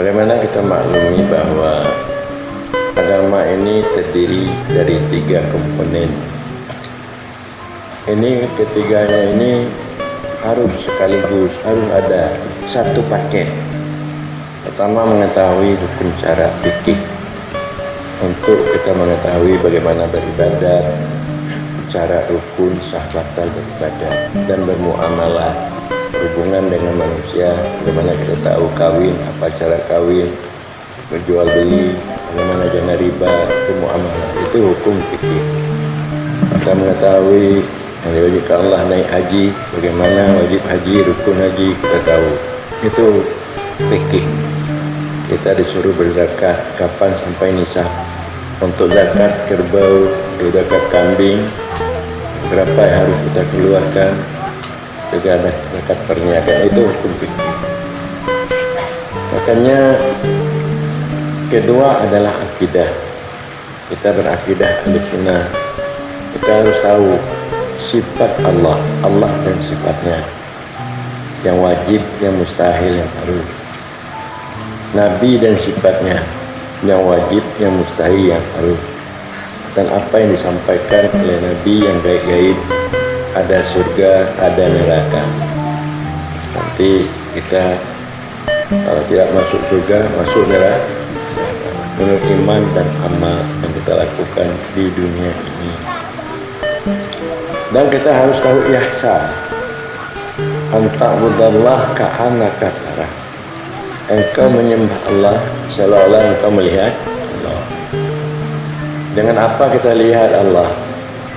Bagaimana kita maklumi bahwa agama ini terdiri dari 3 komponen. Ini ketiganya ini harus sekaligus, harus ada satu paket. Pertama, mengetahui hukum cara fikih untuk kita mengetahui bagaimana beribadah, cara rukun sah batal beribadah dan bermuamalah, hubungan dengan manusia, bagaimana kita tahu kawin, apa cara kawin, berjual beli, bagaimana jangan riba, itu muamalah, itu hukum fikih. Kita mengetahui yang diwajibkan Allah naik haji, bagaimana wajib haji, rukun haji, kita tahu, itu fikih. Kita disuruh berzakat, kapan sampai nisab, untuk zakat kerbau, zakat kambing, berapa yang harus kita keluarkan, juga ada zakat perniagaan, itu hukum fikih. Makanya kedua adalah akidah. Kita berakidah Ahlussunnah. Kita harus tahu sifat Allah, Allah dan sifatnya, yang wajib, yang mustahil, yang harus. Nabi dan sifatnya, yang wajib, yang mustahil, yang harus. Dan apa yang disampaikan oleh Nabi yang gaib-gaib, ada surga, ada neraka. Nanti kita kalau tidak masuk surga, masuk neraka menurut iman dan amal yang kita lakukan di dunia ini. Dan kita harus tahu ihsan, anta'budallah ka'annaka tarah. Engkau menyembah Allah seolah-olah engkau melihat Allah. Dengan apa kita lihat Allah?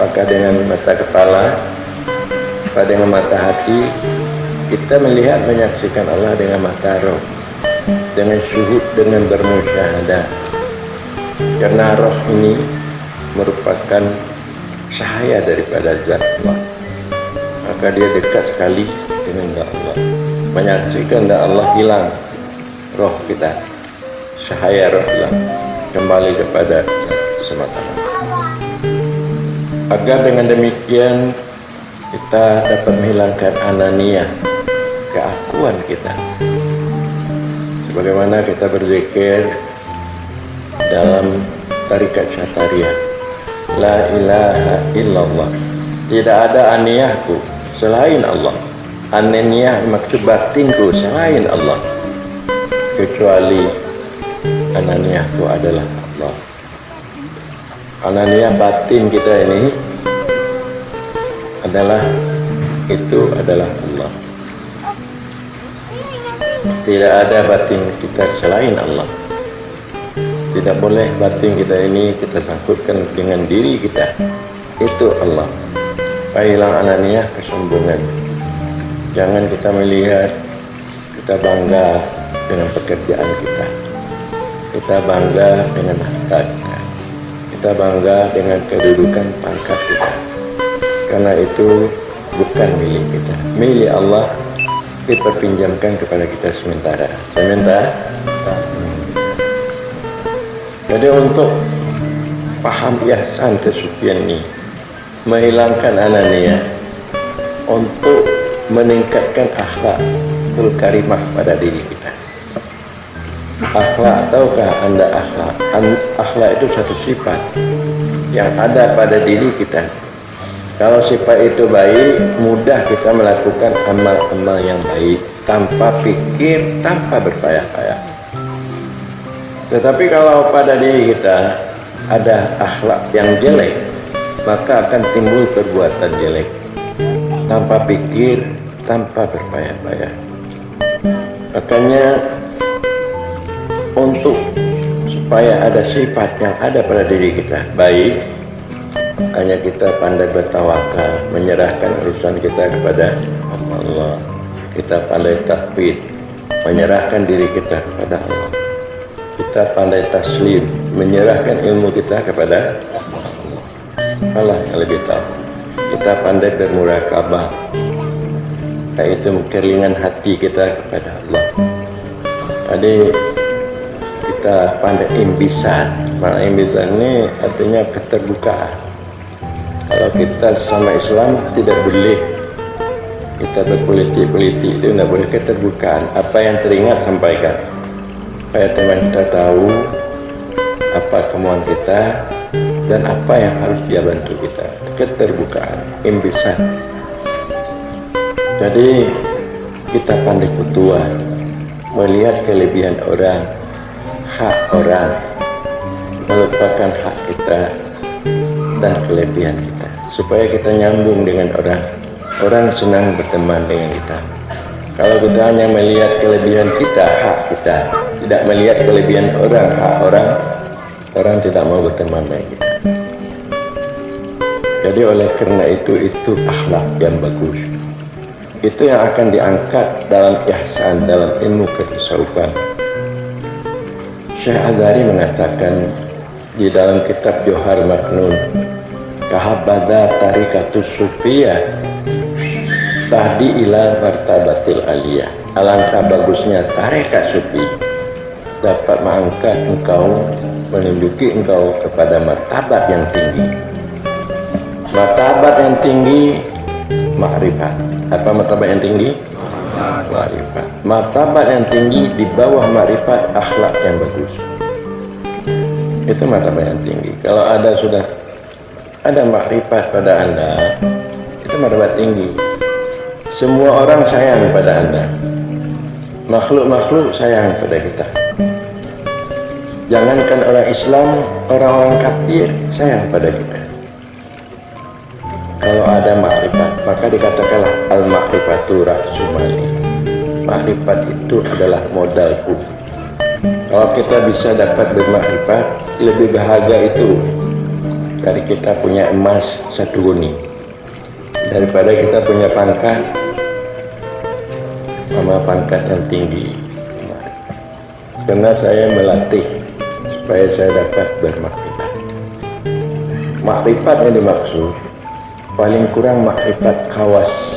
Apakah dengan mata kepala, apa dengan mata hati? Kita melihat, menyaksikan Allah dengan mata roh, dengan syuhud, dengan bermusyahadah. Karena roh ini merupakan cahaya daripada zat Allah, maka dia dekat sekali dengan zat Allah. Menyaksikan zat Allah, hilang roh kita, cahaya roh hilang, kembali kepada zat semata-mata. Agar dengan demikian kita dapat menghilangkan ananiyah, keakuan kita. Sebagaimana kita berzikir dalam tarikat Syatariyah, la ilaha illallah, tidak ada aniyahku selain Allah. Aniyah maksud batinku selain Allah, kecuali ananiyahku adalah Allah. Ananiyah batin kita ini adalah Allah. Tidak ada batin kita selain Allah. Tidak boleh batin kita ini kita sangkutkan dengan diri kita. Itu Allah. Hilang ananiyah, kesombongan. Jangan kita melihat, kita bangga dengan pekerjaan kita. Kita bangga dengan harta kita. Kita bangga dengan kedudukan pangkat kita. Karena itu bukan milik kita. Milik Allah diperpinjamkan kepada kita sementara. Jadi untuk paham ihsan kesucian ini, menghilangkan ananiyah, untuk meningkatkan akhlakul karimah pada diri kita. Akhlak, tahukah Anda akhlak? Akhlak itu satu sifat yang ada pada diri kita. Kalau sifat itu baik, mudah kita melakukan amal-amal yang baik tanpa pikir, tanpa berpayah-payah. Tetapi kalau pada diri kita ada akhlak yang jelek, maka akan timbul perbuatan jelek tanpa pikir, tanpa berpayah-payah. Makanya untuk supaya ada sifat yang ada pada diri kita baik, makanya kita pandai bertawakal, menyerahkan urusan kita kepada Allah. Kita pandai tafwid, menyerahkan diri kita kepada Allah. Kita pandai taslim, menyerahkan ilmu kita kepada Allah yang lebih tahu. Kita pandai bermurakabah, yaitu keringan hati kita kepada Allah. Jadi kita pandai imbisan. Makna imbisan ini artinya keterbukaan. Kalau kita sama Islam tidak boleh kita berpolitik-politik, itu tidak boleh, keterbukaan. Apa yang teringat sampaikan. supaya teman kita tahu apa kemauan kita dan apa yang harus dia bantu kita. Keterbukaan, imbisan. Jadi kita pandai kutua, melihat kelebihan orang, hak orang, melupakan hak kita dan kelebihan kita, supaya kita nyambung dengan orang. Orang senang berteman dengan kita. Kalau kita hanya melihat kelebihan kita, hak kita, tidak melihat kelebihan orang, hak orang, orang tidak mau berteman dengan kita. Jadi oleh karena itu akhlak yang bagus. Itu yang akan diangkat dalam ihsan, dalam ilmu ketasawufan. Syekh Azhari mengatakan di dalam kitab Johar Maknun, kahabada tarikatus sufiyah tahdi ila martabatil aliyah. Alangkah bagusnya tarekat sufi dapat mengangkat engkau, menunjuki engkau kepada martabat yang tinggi. Martabat yang tinggi makrifat. Apa martabat yang tinggi? Makrifat. Martabat yang tinggi di bawah makrifat, akhlak yang bagus. Itu martabat yang tinggi. Kalau sudah ada makrifat pada Anda, itu martabat tinggi. Semua orang sayang pada Anda. Makhluk-makhluk sayang pada kita. Jangankan orang Islam, orang-orang kafir sayang pada kita. Kalau ada makrifat, maka dikatakanlah al-makrifatu ra'sul mali. Makrifat itu adalah modalku. Kalau kita bisa dapat bermakrifat, lebih bahagia itu dari kita punya emas 1 guni, daripada kita punya pangkat sama pangkat yang tinggi. Karena saya melatih supaya saya dapat bermakrifat. Makrifat yang dimaksud paling kurang makrifat khawas